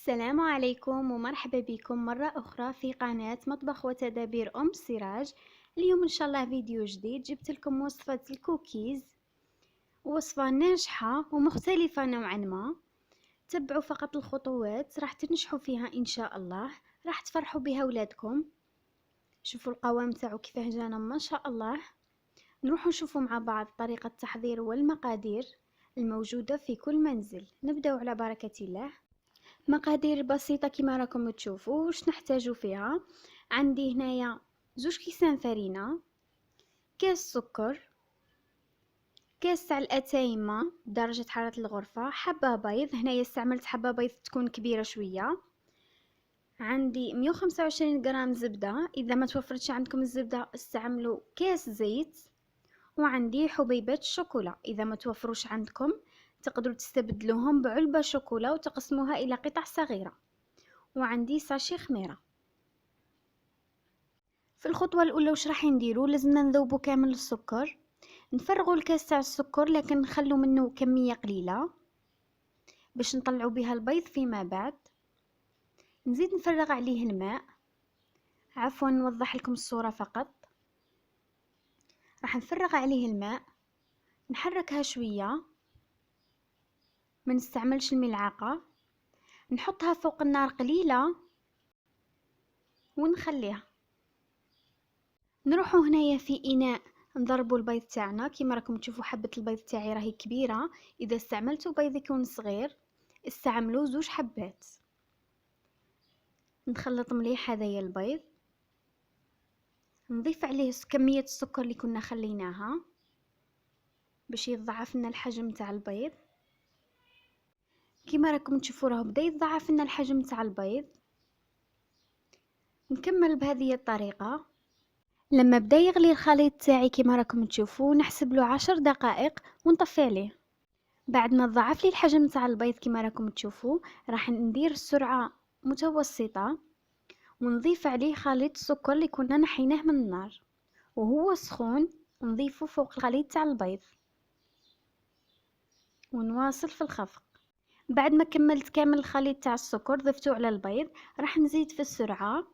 السلام عليكم ومرحبا بكم مرة أخرى في قناة مطبخ وتدابير أم سراج. اليوم إن شاء الله فيديو جديد، جبت لكم وصفة الكوكيز، وصفة ناجحة ومختلفة نوعا ما. تبعوا فقط الخطوات، راح تنجحوا فيها إن شاء الله، راح تفرحوا بها أولادكم. شوفوا القوام تاعو كيفاه جانا ما شاء الله. نروح نشوفوا مع بعض طريقة التحضير والمقادير الموجودة في كل منزل. نبدأ على بركة الله. مقادير بسيطة كما راكم تشوفوا. واش نحتاجو فيها؟ عندي هنايا 2 كيسان فرينة، كاس سكر، كاس تاع الاتاي ما درجة حرارة الغرفة، حبة بيض، هنايا استعملت حبة بيض تكون كبيرة شوية. عندي 125 غرام زبدة، اذا ما توفرتش عندكم الزبدة استعملوا كاس زيت. وعندي حبيبات الشوكولا، اذا ما توفروش عندكم تقدروا تستبدلوهم بعلبة شوكولا وتقسموها الى قطع صغيرة. وعندي ساشي خميرة. في الخطوة الأولى وش راح نديرو؟ لازمنا نذوبو كامل السكر، نفرغوا الكاس تاع السكر لكن نخلو منه كمية قليلة باش نطلعو بها البيض فيما بعد. نزيد نفرغ عليه الماء، عفوا نوضح لكم الصورة فقط. راح نفرغ عليه الماء، نحركها شوية، ما نستعملش الملعقة، نحطها فوق النار قليلة ونخليها. نروحو هنايا في إناء نضربوا البيض تاعنا. كيما راكم تشوفوا حبة البيض تاعي راهي كبيرة، اذا استعملتوا بيض يكون صغير استعملوا 2 حبات. نخلط مليح هذايا البيض، نضيف عليه كمية السكر اللي كنا خليناها باش يضعف لنا الحجم تاع البيض. كيما راكم تشوفوا راه بدا يضعف لنا الحجم تاع البيض. نكمل بهذه الطريقة لما بدا يغلي الخليط تاعي. كيما راكم تشوفوا نحسب له 10 دقائق ونطفي عليه. بعد ما ضعف لي الحجم تاع البيض كيما راكم تشوفوا، راح ندير السرعة متوسطة ونضيف عليه خليط السكر اللي كنا نحيناه من النار، وهو سخون نضيفه فوق الخليط تاع البيض ونواصل في الخفق. بعد ما كملت كامل الخليط تاع السكر ضفته على البيض، راح نزيد في السرعة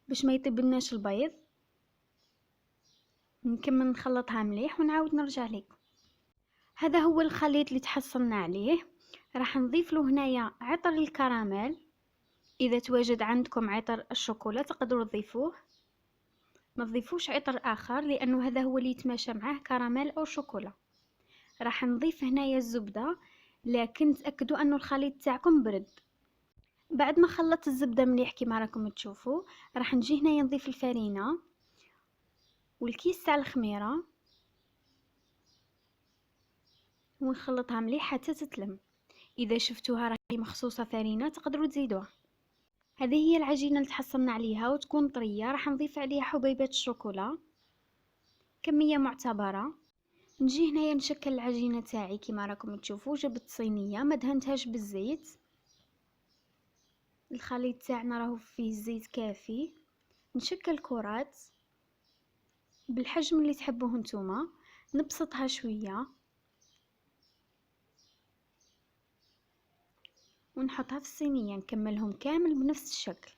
باش ما يطيبلناش البيض. نكمل نخلطها مليح ونعاود نرجع لكم. هذا هو الخليط اللي تحصلنا عليه. راح نضيف له هنايا عطر الكراميل، اذا تواجد عندكم عطر الشوكولا تقدروا تضيفوه، ما تضيفوش عطر اخر لانه هذا هو اللي يتماشى معاه كراميل او شوكولا. راح نضيف هنايا الزبدة، لكن تأكدوا انه الخليط تاعكم برد. بعد ما خلطت الزبدة مليح كيما راكم تشوفوا، راح نجي هنايا نضيف الفرينة والكيس تاع الخميرة ونخلطها مليح حتى تتلم. اذا شفتوها راهي مخصوصة فرينة تقدروا تزيدوها. هذه هي العجينة اللي تحصلنا عليها وتكون طرية. راح نضيف عليها حبيبات الشوكولا كمية معتبرة. نجي هنايا نشكل العجينة تاعي كيما راكم تشوفوا. جبت صينية ما دهنتهاش بالزيت، الخليط تاعنا راهو فيه الزيت كافي. نشكل كرات بالحجم اللي تحبوه نتوما، نبسطها شوية ونحطها في الصينية. نكملهم كامل بنفس الشكل.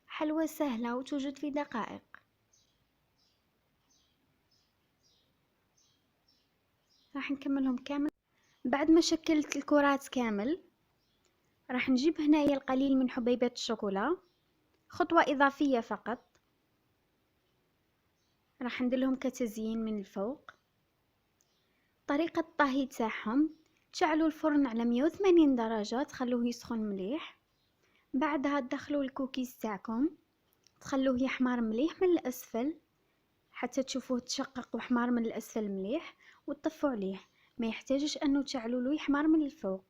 حلوة سهلة وتوجد في دقائق. راح نكملهم كامل. بعد ما شكلت الكرات كامل، راح نجيب هنايا القليل من حبيبات الشوكولا، خطوة إضافية فقط. راح نديرلهم كتزيين من الفوق. طريقة الطهي تاعهم: تشعلوا الفرن على 180 درجة، تخلوه يسخن مليح. بعدها تدخلوا الكوكيز تاعكم، تخلوه يحمر مليح من الأسفل حتى تشوفوه تشقق وحمار من الأسفل مليح، وتطفوا عليه. ما يحتاجش أنه تشعلوا له يحمر من الفوق.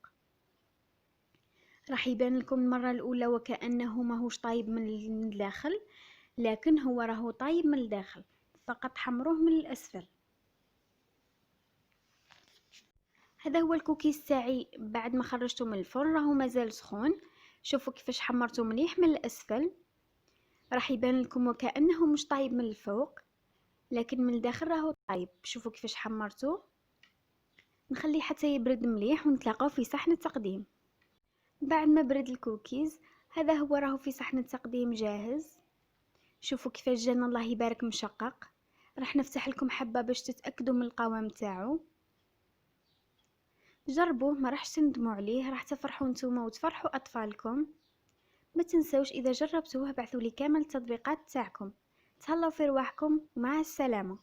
راح يبان لكم المرة الأولى وكأنه ماهوش طايب من الداخل، لكن هو راهو طايب من الداخل، فقط حمروه من الأسفل. هذا هو الكوكيز تاعي بعد ما خرجته من الفرن، راهو مازال سخون. شوفوا كيفاش حمرته مليح من الأسفل. راح يبان لكم وكأنه مش طايب من الفوق، لكن من الداخل راهو طايب. شوفوا كيفاش حمرته. نخليه حتى يبرد مليح ونتلاقاو في صحن التقديم. بعد ما برد الكوكيز، هذا هو راهو في صحن التقديم جاهز. شوفوا كيفاش جانا الله يبارك مشقق. راح نفتح لكم حبة باش تتأكدوا من القوام تاعو. جربوه، ما راحش تندموا عليه، راح تفرحوا نتوما وتفرحوا اطفالكم. ما تنسوش اذا جربتوه بعثوا لي كامل التطبيقات تاعكم. تهلاو في رواحكم ومع السلامة.